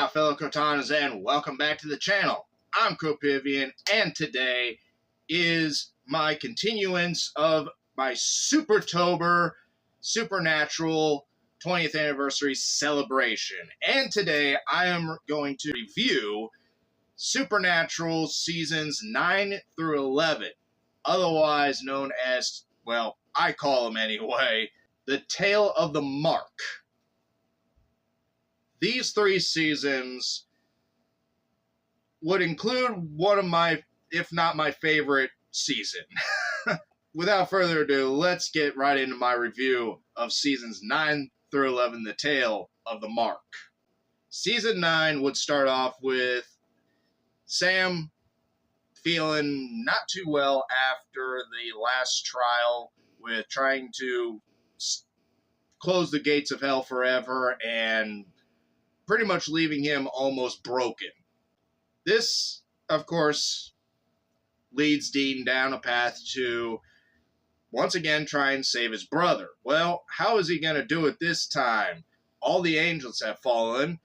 fellow Cortanas, and welcome back to the channel. I'm Copivian, and today is my continuance of my Supertober Supernatural 20th Anniversary celebration. And today I am going to review Supernatural Seasons 9 through 11, otherwise known as, well, I call them anyway, The Tale of the Mark. These three seasons would include one of my, if not my favorite season. Without further ado, let's get right into my review of seasons 9 through 11, The Tale of the Mark. Season 9 would start off with Sam feeling not too well after the last trial with trying to close the gates of hell forever and pretty much leaving him almost broken. This, of course, leads Dean down a path to once again try and save his brother. Well, how is he going to do it this time? All the angels have fallen,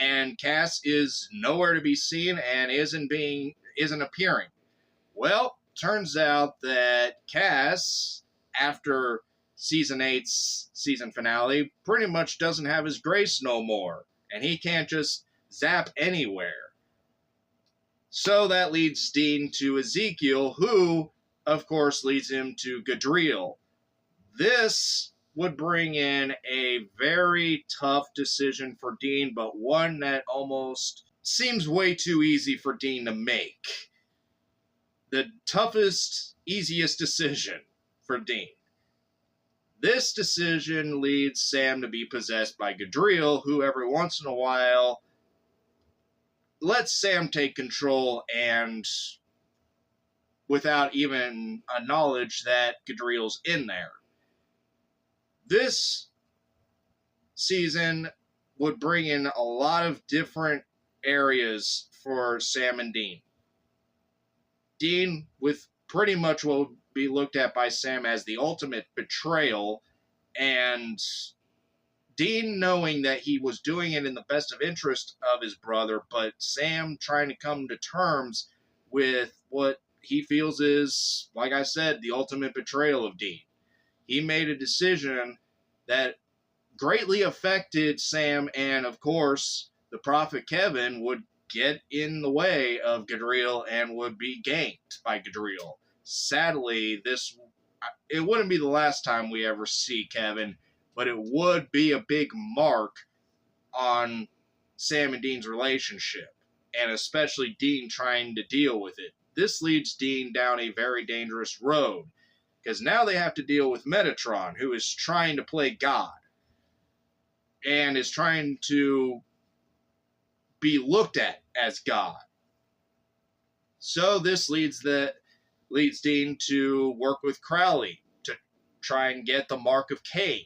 and Cass is nowhere to be seen and isn't appearing. Well, turns out that Cass, after Season 8's season finale, pretty much doesn't have his grace no more, and he can't just zap anywhere. So that leads Dean to Ezekiel, who, of course, leads him to Gadriel. This would bring in a very tough decision for Dean, but one that almost seems way too easy for Dean to make. The toughest, easiest decision for Dean. This decision leads Sam to be possessed by Gadriel, who every once in a while lets Sam take control, and without even a knowledge that Gadriel's in there. This season would bring in a lot of different areas for Sam and Dean. Dean, with pretty much what would be looked at by Sam as the ultimate betrayal, and Dean knowing that he was doing it in the best of interest of his brother, but Sam trying to come to terms with what he feels is, like I said, the ultimate betrayal of Dean. He made a decision that greatly affected Sam, and of course, the prophet Kevin would get in the way of Gadriel and would be ganked by Gadriel. Sadly, it wouldn't be the last time we ever see Kevin, but it would be a big mark on Sam and Dean's relationship, and especially Dean trying to deal with it. This leads Dean down a very dangerous road, because now they have to deal with Metatron, who is trying to play God, and is trying to be looked at as God. So this leads Dean to work with Crowley to try and get the Mark of Cain,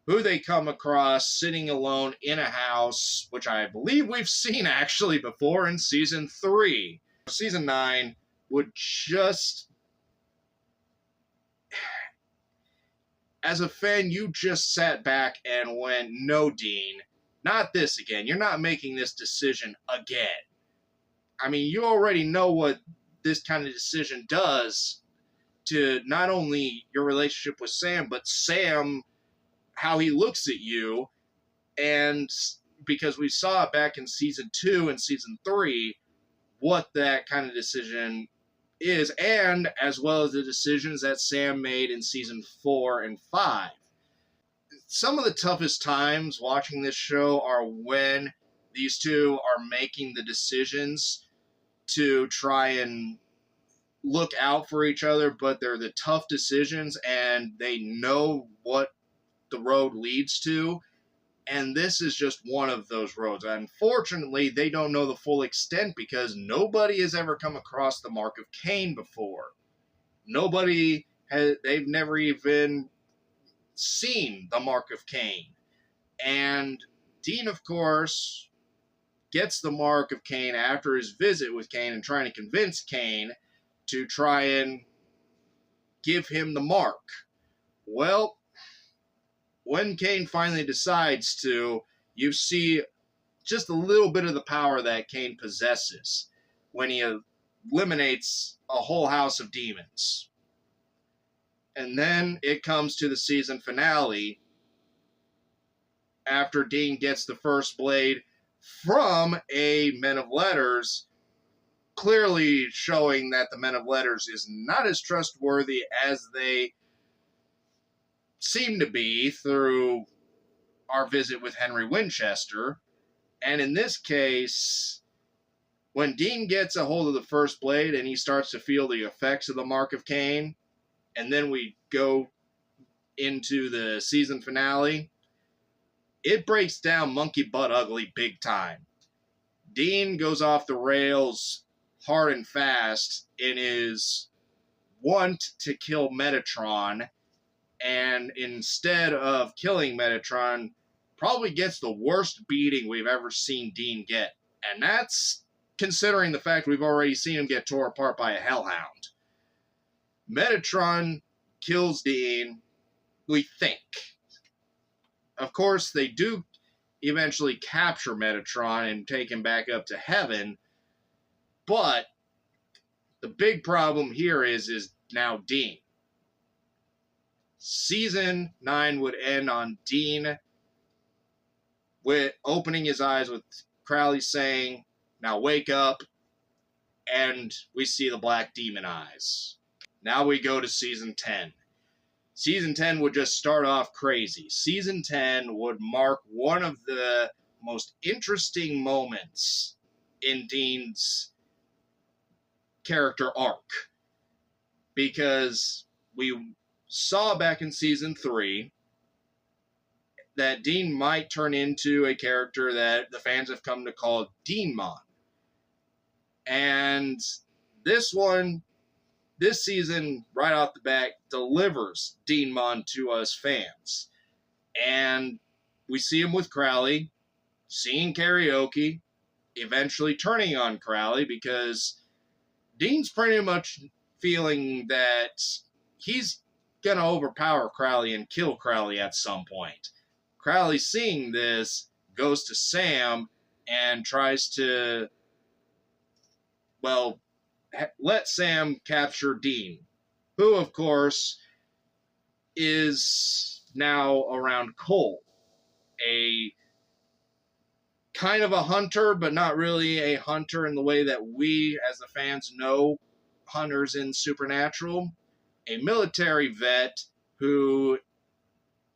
who they come across sitting alone in a house, which I believe we've seen actually before in Season 3. Season 9 would just... As a fan, you just sat back and went, no, Dean, not this again. You're not making this decision again. I mean, you already know what this kind of decision does to not only your relationship with Sam, but Sam, how he looks at you. And because we saw it back in Season 2 and Season 3, what that kind of decision is, and as well as the decisions that Sam made in Season 4 and 5. Some of the toughest times watching this show are when these two are making the decisions to try and look out for each other, but they're the tough decisions and they know what the road leads to, and this is just one of those roads. Unfortunately, they don't know the full extent because nobody has ever come across the Mark of Cain before. They've never even seen the Mark of Cain. And Dean, of course, gets the Mark of Cain after his visit with Cain and trying to convince Cain to try and give him the mark. Well, when Cain finally decides to, you see just a little bit of the power that Cain possesses when he eliminates a whole house of demons. And then it comes to the season finale after Dean gets the first blade from a Men of Letters, clearly showing that the Men of Letters is not as trustworthy as they seem to be through our visit with Henry Winchester. And in this case, when Dean gets a hold of the first blade and he starts to feel the effects of the Mark of Cain, and then we go into the season finale, it breaks down Monkey Butt Ugly big time. Dean goes off the rails hard and fast in his want to kill Metatron, and instead of killing Metatron, probably gets the worst beating we've ever seen Dean get. And that's considering the fact we've already seen him get tore apart by a hellhound. Metatron kills Dean, we think. Of course, they do eventually capture Metatron and take him back up to heaven, but the big problem here is now Dean. Season 9 would end on Dean with opening his eyes with Crowley saying, "Now wake up," and we see the black demon eyes. Now we go to Season 10. Season 10 would just start off crazy. Season 10 would mark one of the most interesting moments in Dean's character arc, because we saw back in Season 3 that Dean might turn into a character that the fans have come to call Deanmon. And this season, right off the bat, delivers Deanmon to us fans. And we see him with Crowley, singing karaoke, eventually turning on Crowley because Dean's pretty much feeling that he's going to overpower Crowley and kill Crowley at some point. Crowley, seeing this, goes to Sam and tries to, well, let Sam capture Dean, who, of course, is now around Cole, a kind of a hunter, but not really a hunter in the way that we, as the fans, know hunters in Supernatural. A military vet who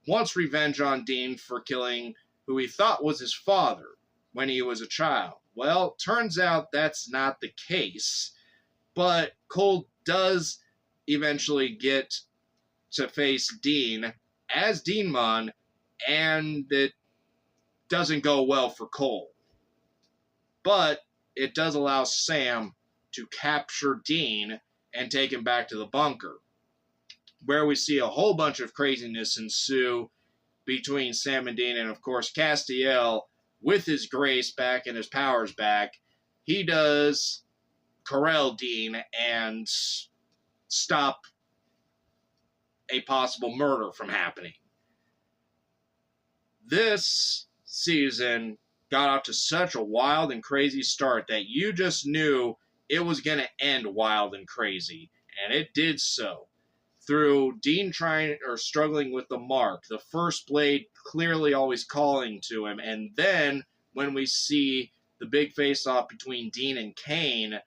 wants revenge on Dean for killing who he thought was his father when he was a child. Well, turns out that's not the case, but Cole does eventually get to face Dean as Deanmon, and it doesn't go well for Cole. But it does allow Sam to capture Dean and take him back to the bunker, where we see a whole bunch of craziness ensue between Sam and Dean, and of course Castiel, with his grace back and his powers back, he does corral Dean and stop a possible murder from happening. This season got off to such a wild and crazy start that you just knew it was going to end wild and crazy, and it did so. Through Dean struggling with the mark, the first blade clearly always calling to him, and then when we see the big face-off between Dean and Cain,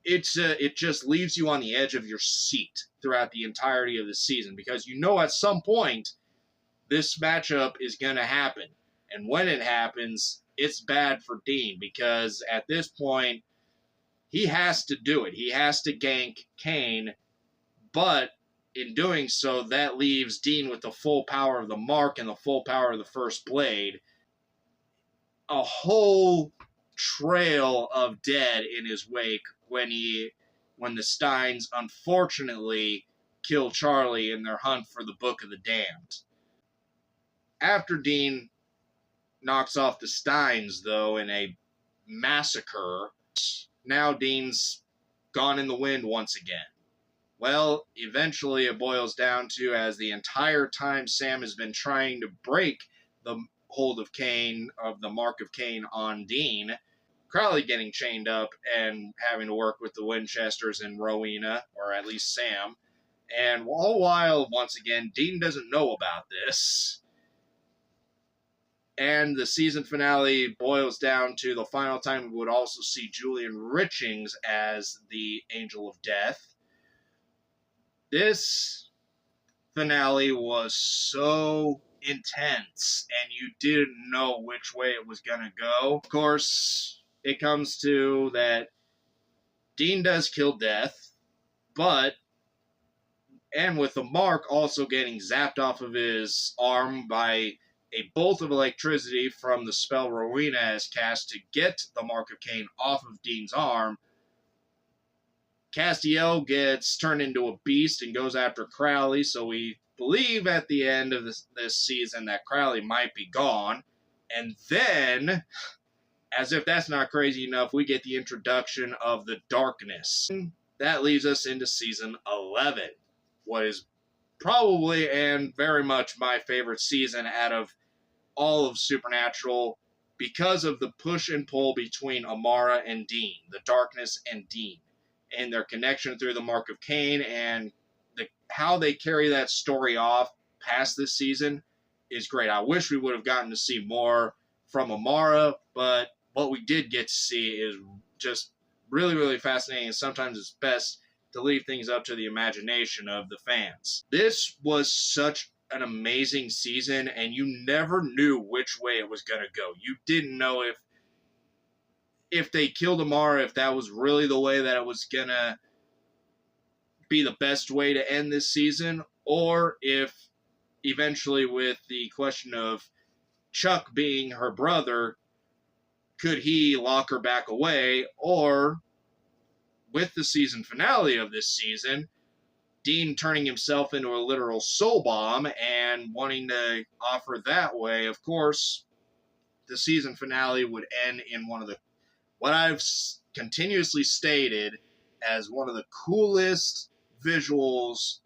it just leaves you on the edge of your seat throughout the entirety of the season, because you know at some point this matchup is going to happen, and when it happens, it's bad for Dean, because at this point, he has to do it. He has to gank Cain, but in doing so, that leaves Dean with the full power of the mark and the full power of the first blade. A whole trail of dead in his wake when the Steins unfortunately kill Charlie in their hunt for the Book of the Damned. After Dean knocks off the Steins, though, in a massacre, now Dean's gone in the wind once again. Well, eventually it boils down to, as the entire time Sam has been trying to break the hold of Cain, of the Mark of Cain on Dean. Crowley getting chained up and having to work with the Winchesters and Rowena, or at least Sam. And all while, once again, Dean doesn't know about this. And the season finale boils down to the final time we would also see Julian Richings as the Angel of Death. This finale was so intense, and you didn't know which way it was going to go. Of course, it comes to that Dean does kill Death, and with the Mark also getting zapped off of his arm by a bolt of electricity from the spell Rowena has cast to get the Mark of Cain off of Dean's arm, Castiel gets turned into a beast and goes after Crowley, so we believe at the end of this season that Crowley might be gone. And then, as if that's not crazy enough, we get the introduction of the Darkness. That leads us into season 11, what is probably and very much my favorite season out of all of Supernatural because of the push and pull between Amara and Dean, the Darkness and Dean, and their connection through the Mark of Cain, and how they carry that story off past this season is great. I wish we would have gotten to see more from Amara, but what we did get to see is just really, really fascinating, and sometimes it's best to leave things up to the imagination of the fans. This was such an amazing season, and you never knew which way it was going to go. You didn't know if they killed Amara, if that was really the way that it was going to be the best way to end this season, or if eventually, with the question of Chuck being her brother, could he lock her back away, or with the season finale of this season, Dean turning himself into a literal soul bomb and wanting to offer that way. Of course, the season finale would end in what I've continuously stated as one of the coolest visuals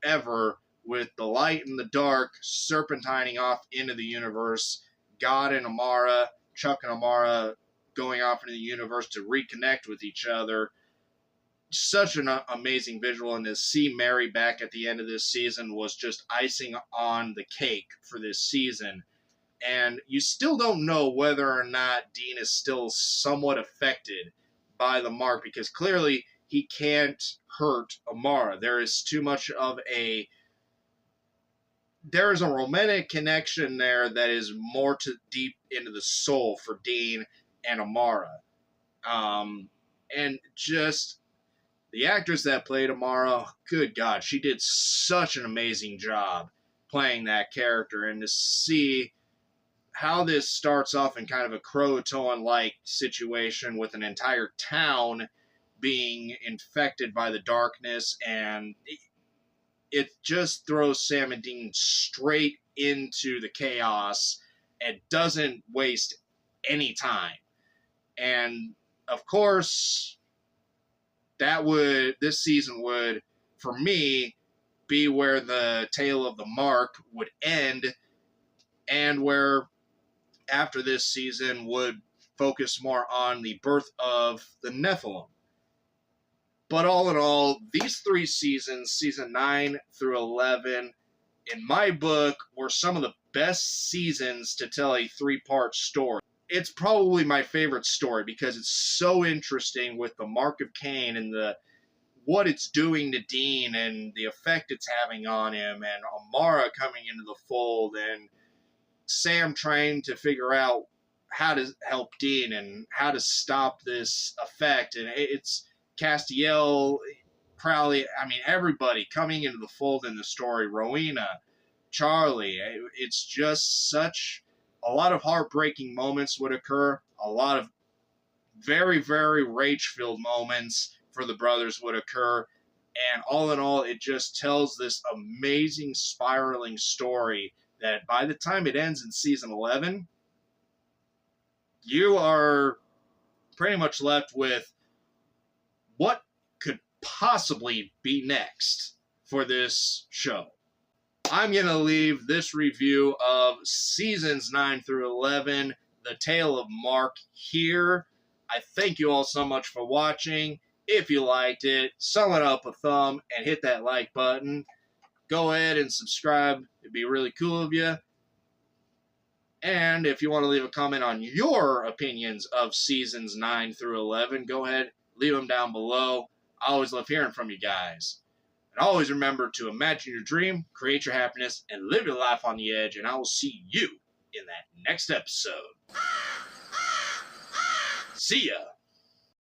ever, with the light and the dark serpentining off into the universe, God and Amara, Chuck and Amara going off into the universe to reconnect with each other. Such an amazing visual, and to see Mary back at the end of this season was just icing on the cake for this season. And you still don't know whether or not Dean is still somewhat affected by the Mark, because clearly he can't hurt Amara. There is too much of there is a romantic connection there that is more too deep into the soul for Dean and Amara. And just the actress that played Amara, good God, she did such an amazing job playing that character. And to see how this starts off in kind of a Croatoan-like situation with an entire town being infected by the darkness, and it just throws Sam and Dean straight into the chaos and doesn't waste any time. And of course, this season would, for me, be where the tale of the Mark would end, and where after this season would focus more on the birth of the Nephilim. But all in all, these 3 seasons, season 9 through 11, in my book, were some of the best seasons to tell a 3-part story. It's probably my favorite story because it's so interesting with the Mark of Cain and what it's doing to Dean and the effect it's having on him, and Amara coming into the fold, and Sam trying to figure out how to help Dean and how to stop this effect. And it's Castiel, Crowley, everybody coming into the fold in the story, Rowena, Charlie. It's just such a lot of heartbreaking moments would occur. A lot of very, very rage-filled moments for the brothers would occur. And all in all, it just tells this amazing spiraling story that by the time it ends in season 11, you are pretty much left with what could possibly be next for this show. I'm going to leave this review of seasons 9 through 11, The Tale of Mark, here. I thank you all so much for watching. If you liked it, sum it up a thumb and hit that like button. Go ahead and subscribe. It'd be really cool of you. And if you want to leave a comment on your opinions of seasons 9 through 11, go ahead, leave them down below. I always love hearing from you guys. And always remember to imagine your dream, create your happiness, and live your life on the edge. And I will see you in that next episode. See ya.